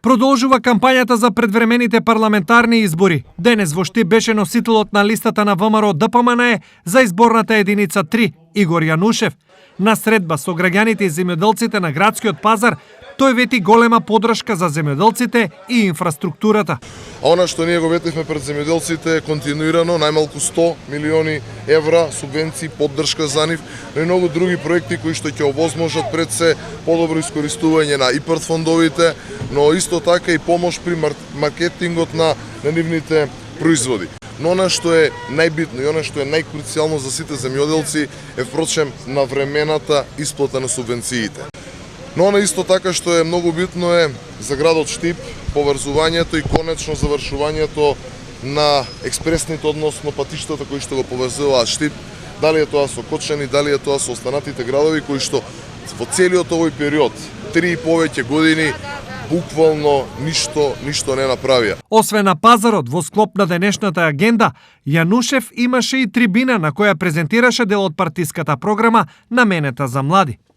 Продолжува кампањата за предвремените парламентарни избори. Денес во Штип беше носителот на листата на ВМРО ДПМНЕ за изборната единица 3, Игор Јанушев. На средба со граѓаните и земјоделците на градскиот пазар, тој вети голема поддршка за земјоделците и инфраструктурата. А она што ние го ветивме пред земјоделците е континуирано, најмалку 100 милиони евра субвенции, поддршка за нив, но и многу други проекти кои што ќе овозможат пред се подобро искористување на ИПАРД фондовите, но исто така и помош при маркетингот на нивните производи. Но она што е најбитно и она што е најкруцијално за сите земјоделци е впрочем навремената исплата на субвенциите. Но она исто така што е многу битно е за градот Штип поврзувањето и конечно завршувањето на експресните, односно патиштата кои што го поврзуваат Штип, дали е тоа со Кочани, дали е тоа со останатите градови кои што во целиот овој период, 3 и повеќе години, буквално ништо не направија. Освен на пазарот, во склоп на денешната агенда, Јанушев имаше и трибина на која презентираше дел од партиската програма наменета за млади.